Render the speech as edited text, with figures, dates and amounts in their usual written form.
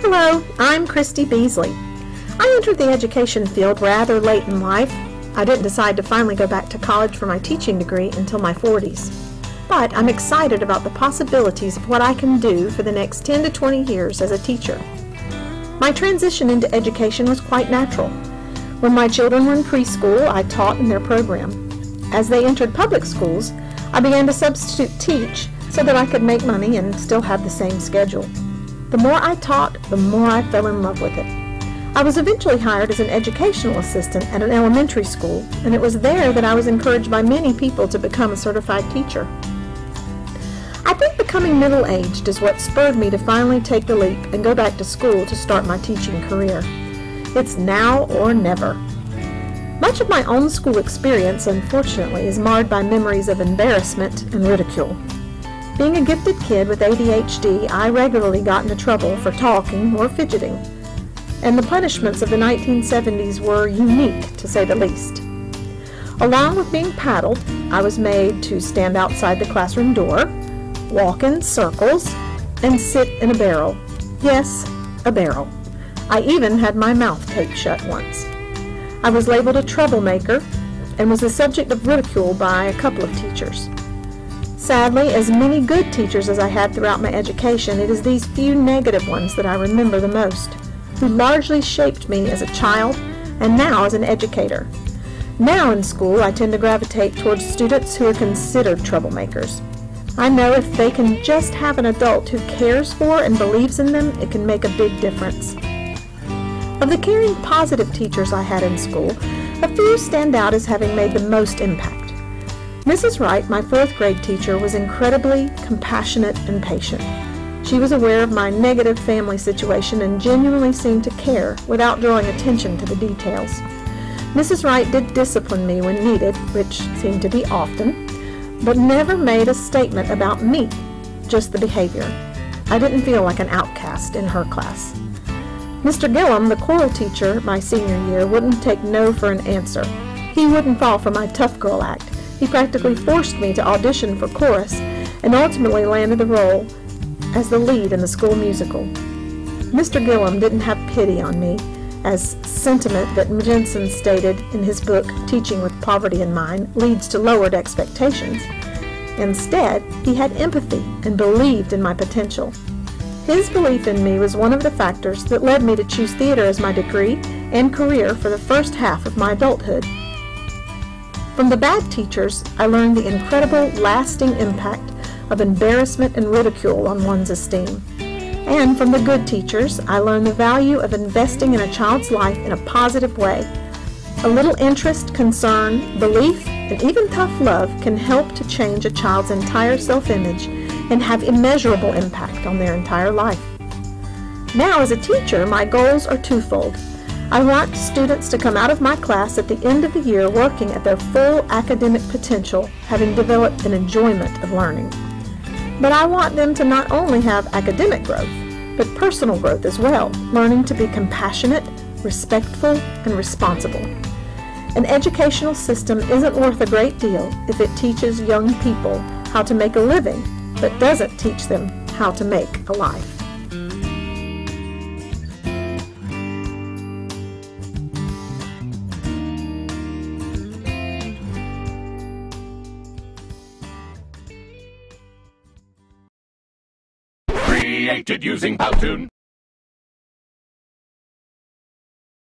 Hello, I'm Kristy Beasley. I entered the education field rather late in life. I didn't decide to finally go back to college for my teaching degree until my 40s. But I'm excited about the possibilities of what I can do for the next 10 to 20 years as a teacher. My transition into education was quite natural. When my children were in preschool, I taught in their program. As they entered public schools, I began to substitute teach so that I could make money and still have the same schedule. The more I taught, the more I fell in love with it. I was eventually hired as an educational assistant at an elementary school, and it was there that I was encouraged by many people to become a certified teacher. I think becoming middle-aged is what spurred me to finally take the leap and go back to school to start my teaching career. It's now or never. Much of my own school experience, unfortunately, is marred by memories of embarrassment and ridicule. Being a gifted kid with ADHD, I regularly got into trouble for talking or fidgeting, and the punishments of the 1970s were unique, to say the least. Along with being paddled, I was made to stand outside the classroom door, walk in circles, and sit in a barrel. Yes, a barrel. I even had my mouth taped shut once. I was labeled a troublemaker and was the subject of ridicule by a couple of teachers. Sadly, as many good teachers as I had throughout my education, it is these few negative ones that I remember the most, who largely shaped me as a child and now as an educator. Now in school, I tend to gravitate towards students who are considered troublemakers. I know if they can just have an adult who cares for and believes in them, it can make a big difference. Of the caring, positive teachers I had in school, a few stand out as having made the most impact. Mrs. Wright, my 4th grade teacher, was incredibly compassionate and patient. She was aware of my negative family situation and genuinely seemed to care without drawing attention to the details. Mrs. Wright did discipline me when needed, which seemed to be often, but never made a statement about me, just the behavior. I didn't feel like an outcast in her class. Mr. Gillum, the choral teacher my senior year, wouldn't take no for an answer. He wouldn't fall for my tough girl act. He practically forced me to audition for chorus and ultimately landed the role as the lead in the school musical. Mr. Gillum didn't have pity on me, as sentiment that Jensen stated in his book, Teaching with Poverty in Mind, leads to lowered expectations. Instead, he had empathy and believed in my potential. His belief in me was one of the factors that led me to choose theater as my degree and career for the first half of my adulthood. From the bad teachers, I learned the incredible, lasting impact of embarrassment and ridicule on one's esteem. And from the good teachers, I learned the value of investing in a child's life in a positive way. A little interest, concern, belief, and even tough love can help to change a child's entire self-image and have immeasurable impact on their entire life. Now, as a teacher, my goals are twofold. I want students to come out of my class at the end of the year working at their full academic potential, having developed an enjoyment of learning. But I want them to not only have academic growth, but personal growth as well, learning to be compassionate, respectful, and responsible. An educational system isn't worth a great deal if it teaches young people how to make a living, but doesn't teach them how to make a life. Created using Powtoon.